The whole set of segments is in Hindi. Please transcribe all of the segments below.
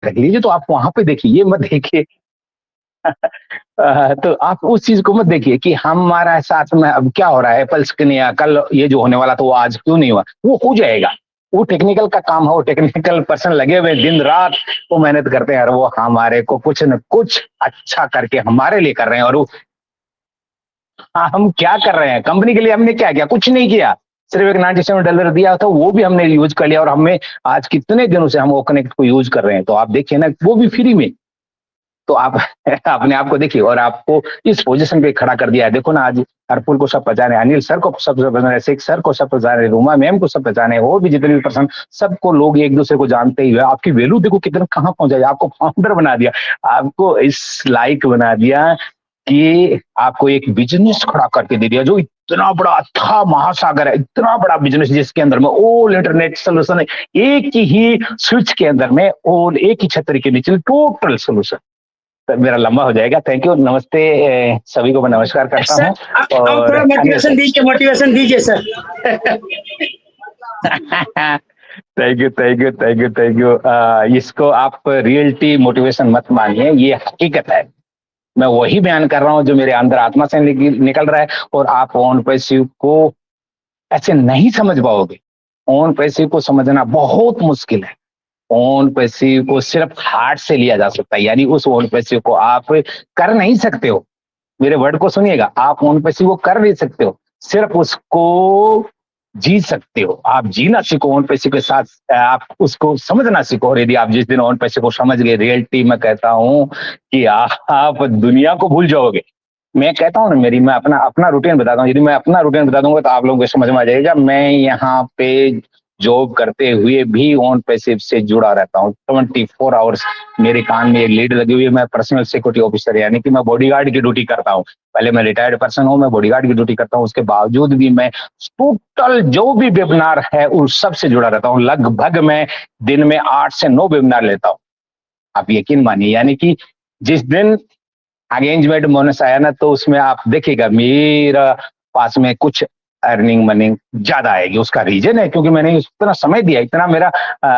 रख लीजिए, तो आप वहां पे देखिए, ये मत देखिए। तो आप उस चीज को मत देखिए कि हमारा साथ में अब क्या हो रहा है, एप्पल्स के नहीं, कल ये जो होने वाला था वो आज क्यों नहीं हुआ, वो हो जाएगा। वो टेक्निकल का काम है, वो टेक्निकल पर्सन लगे हुए दिन रात वो मेहनत करते हैं, और वो हमारे को कुछ न कुछ अच्छा करके हमारे लिए कर रहे हैं। और वो, हाँ, हम क्या कर रहे हैं कंपनी के लिए, हमने क्या किया, कुछ नहीं किया। सिर्फ एक $97 दिया था, वो भी हमने यूज कर लिया, और हमें आज कितने दिनों से हम वो कनेक्ट को यूज कर रहे हैं, तो आप देखिए ना, वो भी फ्री में। तो आप अपने आप को देखिए, और आपको इस पोजीशन पे खड़ा कर दिया है। देखो ना, आज हरपुल को सब पहचाने, अनिल सर को सब पहचाने, शेख सर को सब पहचाने, रूमा मैम को सब पहचाने, और भी जितने भी पर्सन, सबको लोग एक दूसरे को जानते ही है। आपकी वैल्यू देखो कितना कहाँ पहुंचा, आपको फाउंडर बना दिया, आपको इस लायक बना दिया कि आपको एक बिजनेस खड़ा करके दे दिया, जो इतना बड़ा अथाह महासागर है, इतना बड़ा बिजनेस जिसके अंदर में ऑल इंटरनेट सोल्यूशन है, एक ही स्विच के अंदर में, और एक ही छतरी के नीचे टोटल सोल्यूशन। सर मेरा लंबा हो जाएगा, थैंक यू, नमस्ते। सभी को मैं नमस्कार करता सर हूँ। आप और थोड़ा मोटिवेशन दीजिए sir. Thank you, thank you, thank you, thank you. इसको आप रियलिटी मोटिवेशन मत मानिए, ये हकीकत है। मैं वही बयान कर रहा हूँ जो मेरे अंदर आत्मा से निकल रहा है, और आप ऑन पैसिव को ऐसे नहीं समझ पाओगे। ऑन पैसिव को समझना बहुत मुश्किल है। ओन पैसिव को सिर्फ हार्ट से लिया जा सकता है, यानी उस ओन पैसिव को आप कर नहीं सकते हो। मेरे वर्ड को सुनिएगा, आप ओन पैसिव को कर नहीं सकते हो, सिर्फ उसको जी सकते हो। आप जीना सीखो ओन पैसिव के साथ, आप उसको समझना सीखो। और यदि आप जिस दिन ओन पैसिव को समझ गए, रियलिटी में कहता हूं कि आप दुनिया को भूल जाओगे। मैं कहता हूँ ना, मैं अपना अपना रूटीन बताता हूँ। यदि मैं अपना रूटीन बता दूंगा तो आप लोगों को समझ में आ जाएगा। मैं यहाँ पे जॉब करते हुए भी ऑन पैसिव से जुड़ा रहता हूँ 24 आवर्स। मेरे कान में एक लीड लगी हुई है, मैं पर्सनल सिक्योरिटी ऑफिसर, यानी कि मैं बॉडीगार्ड की ड्यूटी करता हूँ। पहले मैं रिटायर्ड पर्सन हूँ, मैं बॉडीगार्ड की ड्यूटी करता हूँ, उसके बावजूद भी मैं टोटल जो भी वेबिनार है उस सब से जुड़ा रहता हूँ। लगभग मैं दिन में 8 से 9 वेबिनार लेता हूँ, आप यकीन मानिए। यानी कि जिस दिन एंगेजमेंट बोनस आया ना, तो उसमें आप देखिएगा मेरा पास में कुछ अर्निंग मनी ज्यादा आएगी। उसका रीजन है क्योंकि मैंने इतना समय दिया, इतना मेरा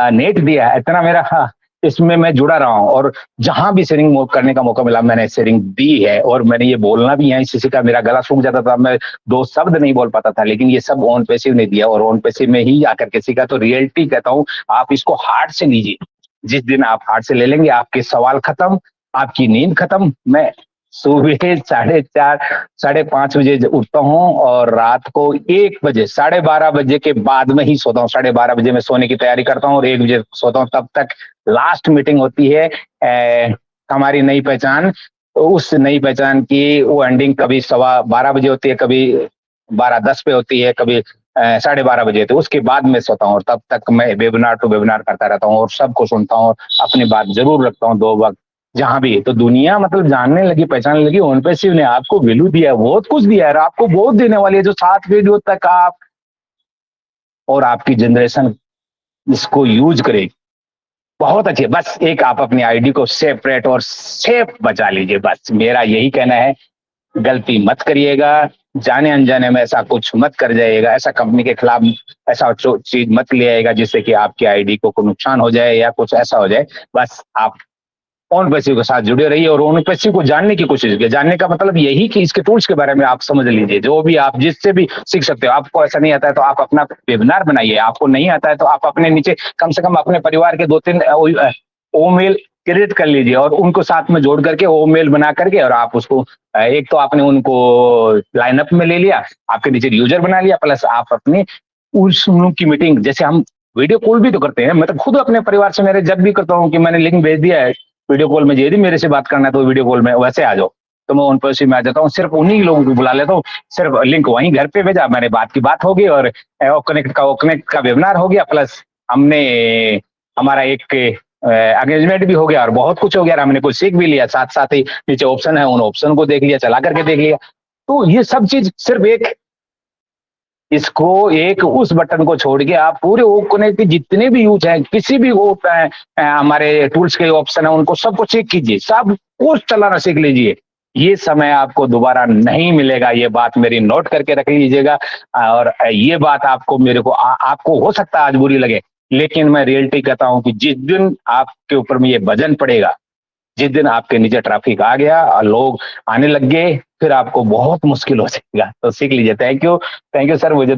नेट दिया है, इतना मेरा इसमें मैं जुड़ा रहा हूँ, और जहां भी शेयरिंग करने का मौका मिला मैंने शेयरिंग दी है। और मैंने ये बोलना भी है, किसी का मेरा गला सूख जाता था, मैं 2 शब्द नहीं बोल पाता था, लेकिन ये सब ऑन पैसिव ने दिया, और ऑन पैसिव में ही आकर के सीखा। तो रियलिटी कहता हूँ, आप इसको हार्ट से लीजिए। जिस दिन आप हार्ट से ले लेंगे, आपके सवाल खत्म, आपकी नींद खत्म। मैं सुबह 4:30 5:30 बजे उठता हूँ, और रात को 1 बजे 12:30 बजे के बाद में ही सोता हूँ। 12:30 बजे मैं सोने की तैयारी करता हूँ और 1 बजे सोता हूँ। तब तक लास्ट मीटिंग होती है हमारी नई पहचान। तो उस नई पहचान की वो एंडिंग कभी 12:15 बजे होती है, कभी 12:10 पे होती है, कभी 12:30 बजे। तो उसके बाद मैं सोता हूँ, और तब तक मैं वेबिनार टू वेबिनार करता रहता हूँ, और सबको सुनता हूँ, अपनी बात जरूर रखता हूँ 2 वक्त जहां भी। तो दुनिया मतलब जानने लगी, पहचानने लगी। ओन पैसिव ने आपको वैल्यू दिया है, बहुत कुछ दिया है, और आपको बहुत देने वाली है, जो 7 वीडियो तक आप और आपकी जनरेशन इसको यूज करेगी। बहुत अच्छी है। बस एक आप अपनी आईडी को सेपरेट और सेफ बचा लीजिए, बस मेरा यही कहना है। गलती मत करिएगा, जाने अनजाने में ऐसा कुछ मत कर जाइएगा, ऐसा कंपनी के खिलाफ ऐसा चीज मत ले आएगा जिससे कि आपकी आईडी को कोई नुकसान हो जाए या कुछ ऐसा हो जाए। बस आप ओन पैसिव के साथ जुड़े रहिए, और ओन पैसिव को जानने की कोशिश कीजिए। जानने का मतलब यही कि इसके टूल्स के बारे में आप समझ लीजिए, जो भी आप जिससे भी सीख सकते हो। आपको ऐसा नहीं आता है तो आप अपना वेबिनार बनाइए, आपको नहीं आता है तो आप अपने नीचे कम से कम अपने परिवार के 2-3 ओमेल क्रिएट कर लीजिए, और उनको साथ में जोड़ करके ओमेल बना करके, और आप उसको एक तो आपने उनको लाइनअप में ले लिया, आपके नीचे यूजर बना लिया, प्लस आप अपने उनकी मीटिंग, जैसे हम वीडियो कॉल भी तो करते हैं। मैं तो खुद अपने परिवार से मेरे जब भी करता हूँ कि मैंने लिंक भेज दिया है वीडियो कॉल में, यदि मेरे से बात करना है तो वीडियो कॉल में वैसे आ जाओ, तो मैं उन पैसिव में आ जाता हूँ। सिर्फ उन्हीं लोगों को बुला लेता हूँ, सिर्फ लिंक वहीं घर पे भेजा, मैंने बात की बात होगी, और कनेक्ट का वेबिनार हो गया, प्लस हमने हमारा एक एंगेजमेंट भी हो गया, और बहुत कुछ हो गया, हमने कुछ सीख भी लिया। साथ साथ ही नीचे ऑप्शन है, उन ऑप्शन को देख लिया, चला करके देख लिया। तो ये सब चीज सिर्फ इसको एक उस बटन को छोड़ के आप पूरे ओपन के जितने भी यूज है, किसी भी वो हमारे टूल्स के ऑप्शन है, उनको सबको चेक कीजिए, सब कुछ चलाना सीख लीजिए। ये समय आपको दोबारा नहीं मिलेगा, ये बात मेरी नोट करके रख लीजिएगा। और ये बात आपको मेरे को आपको हो सकता है आज बुरी लगे, लेकिन मैं रियलिटी कहता हूं कि जिस दिन आपके ऊपर में ये वजन पड़ेगा, जिस दिन आपके नीचे ट्रैफिक आ गया और लोग आने लग गए, फिर आपको बहुत मुश्किल हो जाएगा। तो सीख लीजिए। Thank you sir. मुझे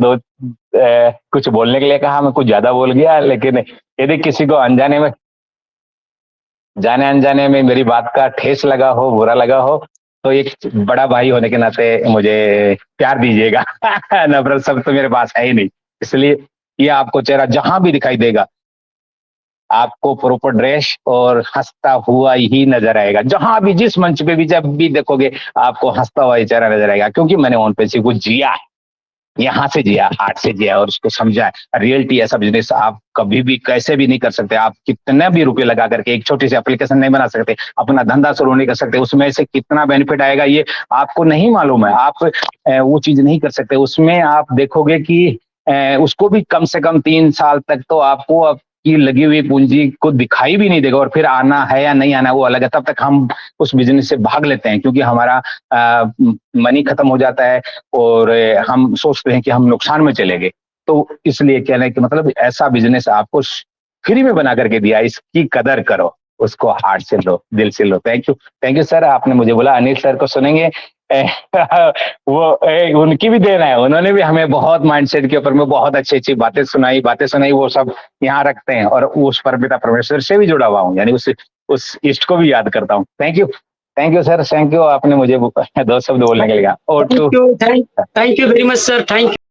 कुछ बोलने के लिए कहा, मैं कुछ ज्यादा बोल गया, लेकिन यदि किसी को अनजाने में, जाने अनजाने में मेरी बात का ठेस लगा हो, बुरा लगा हो, तो एक बड़ा भाई होने के नाते मुझे प्यार दीजिएगा। नफरत सब तो मेरे पास है ही नहीं। इसलिए ये आपको चेहरा जहां भी दिखाई देगा, आपको प्रॉपर ड्रेस और हंसता हुआ ही नजर आएगा। जहां भी, जिस मंच पे भी, जब भी देखोगे, आपको हंसता हुआ ही चेहरा नजर आएगा, क्योंकि मैंने ऑन पेसी को जिया है, यहाँ से जिया, हार्ट से जिया और उसको समझा है। रियलिटी ऐसा बिजनेस आप कभी भी कैसे भी नहीं कर सकते। आप कितने भी रुपए लगा करके एक छोटी सी एप्लीकेशन नहीं बना सकते, अपना धंधा शुरू नहीं कर सकते। उसमें से कितना बेनिफिट आएगा ये आपको नहीं मालूम है। आप वो चीज नहीं कर सकते। उसमें आप देखोगे कि उसको भी कम से कम 3 साल तक तो आपको आपकी लगी हुई पूंजी को दिखाई भी नहीं देगा, और फिर आना है या नहीं आना वो अलग है। तब तक हम उस बिजनेस से भाग लेते हैं, क्योंकि हमारा मनी खत्म हो जाता है और हम सोचते हैं कि हम नुकसान में चले गए। तो इसलिए कहने कि मतलब ऐसा बिजनेस आपको फ्री में बना करके दिया, इसकी कदर करो, उसको हार्ट से लो, दिल से लो। Thank you sir. आपने मुझे बोला अनिल सर को सुनेंगे। उनकी भी देन है, उन्होंने भी हमें बहुत माइंडसेट के ऊपर में बहुत अच्छी अच्छी बातें सुनाई, वो सब यहाँ रखते हैं। और उस परमिता परमेश्वर से भी जुड़ा हुआ हूँ, यानी उस इष्ट को भी याद करता हूँ। Thank you sir, thank you. आपने मुझे 2 शब्द बोलने के लिए कहा। और thank you very much sir, thank you.